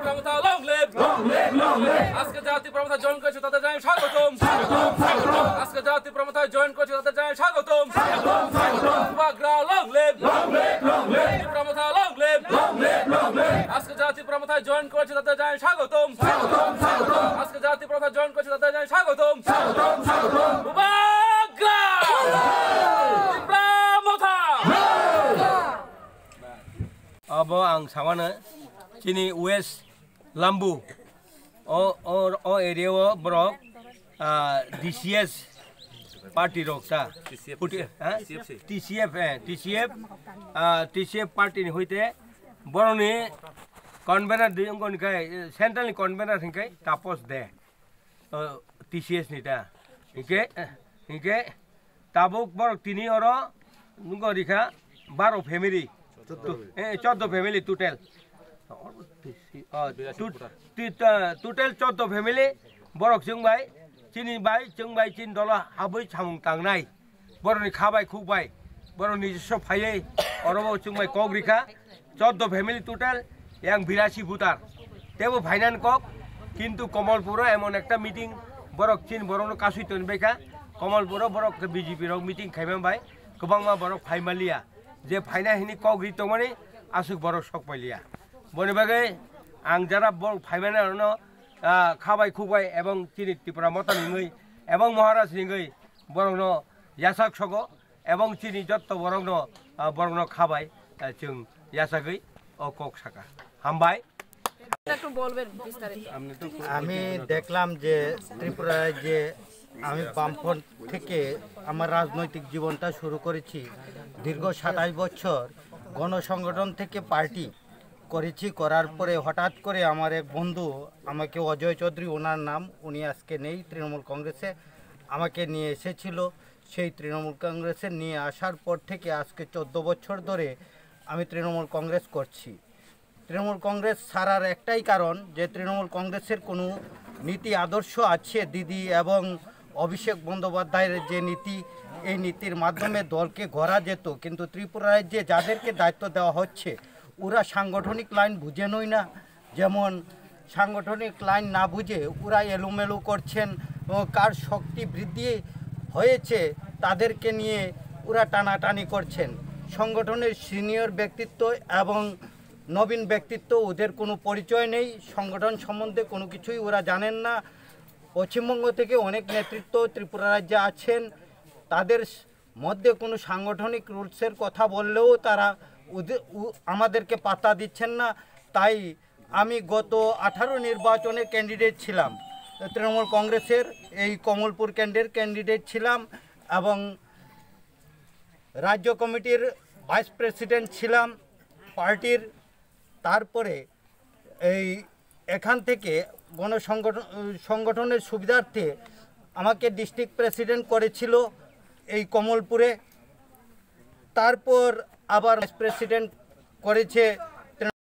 Pramatha long live আজকে জাতীয় Pramatha join করেছে তাদের জানাই স্বাগতম। আজকে জাতীয় প্রমথা জয়েন করেছে তাদের জানাই স্বাগতম। Bagra long live Pramatha long live আজকে জাতীয় প্রমথা জয়েন করেছে তাদের জানাই স্বাগতম। আজকে জাতীয় প্রমথা জয়েন করেছে তাদের জানাই স্বাগতম। Bagra Pramatha abo ang samana chini west lambu o area o borok DCS party rokta TCF party ni hoite boroni convener dingon kai central convener hinkai tapos de TCS ni ta hike tabuk borok tini oro nungo dikha 12 family 14 family total total 14 family borok jungbai chini bai jungbai chin dola habui chamung tangnai boroni khabai khukbai boroni sob phaiye orobo jungbai kogrika 14 family total yang 82 voter tebo finance kok কিন্তু কমলপুর এমন একটা meeting borok chin borok kasui tonbeika Kamalpur borok BJP rok meeting khaimam bai kobangma borok phaimalia যে ফাইনা হিনি কগ্রি তমানে আসুক বড় শক পাইলিয়া বনে বাগে আং যারা বড় ফাইমানা ন খাবাই খুবাই এবং চিনি ত্রিপুরা মতা নিঙই এবং মহারাজ নিঙই বরং ন ইয়াসাক সগ এবং চিনি যত বরং ন খাবাই जों ইয়াসাগই ও কক সাকা হামবাই একটু বলবেন বিস্তারিত। আমি দেখলাম যে ত্রিপুরায় যে আমি বামফ্রন্ট থেকে আমার রাজনৈতিক জীবনটা শুরু করেছি। দীর্ঘ 27 বছর গণসংগঠন থেকে পার্টি করেছি। করার পরে হঠাৎ করে আমার এক বন্ধু আমাকে অজয় চৌধুরী ওনার নাম, উনি আজকে নেই তৃণমূল কংগ্রেসে, আমাকে নিয়ে এসেছিল। সেই তৃণমূল কংগ্রেসে নিয়ে আসার পর থেকে আজকে 14 বছর ধরে আমি তৃণমূল কংগ্রেস করছি। তৃণমূল কংগ্রেস ছাড়ার একটাই কারণ যে তৃণমূল কংগ্রেসের কোনো নীতি আদর্শ আছে দিদি এবং অভিষেক বন্দ্যোপাধ্যায়ের যে নীতি, এই নীতির মাধ্যমে দলকে গড়া যেত। কিন্তু ত্রিপুরা রাজ্যে যাদেরকে দায়িত্ব দেওয়া হচ্ছে ওরা সাংগঠনিক লাইন বুঝেনই না। যেমন সাংগঠনিক লাইন না বুঝে ওরা এলোমেলো করছেন, কার শক্তি বৃদ্ধি হয়েছে তাদেরকে নিয়ে ওরা টানাটানি করছেন। সংগঠনের সিনিয়র ব্যক্তিত্ব এবং নবীন ব্যক্তিত্ব ওদের কোনো পরিচয় নেই, সংগঠন সম্বন্ধে কোনো কিছুই ওরা জানেন না। পশ্চিমবঙ্গ থেকে অনেক নেতৃত্ব ত্রিপুরা রাজ্যে আছেন, তাদের মধ্যে কোনো সাংগঠনিক রুলসের কথা বললেও তারা আমাদেরকে পাত্তা দিচ্ছেন না। তাই আমি গত 18 নির্বাচনে ক্যান্ডিডেট ছিলাম, তৃণমূল কংগ্রেসের এই কমলপুর কেন্দ্রের ক্যান্ডিডেট ছিলাম এবং রাজ্য কমিটির ভাইস প্রেসিডেন্ট ছিলাম পার্টির। তারপরে এই এখান থেকে সংগঠনের সুবিধার্থে আমাকে ডিস্ট্রিক্ট প্রেসিডেন্ট করেছিল এই কমলপুরে, তারপর আবার ভাইস প্রেসিডেন্ট করেছে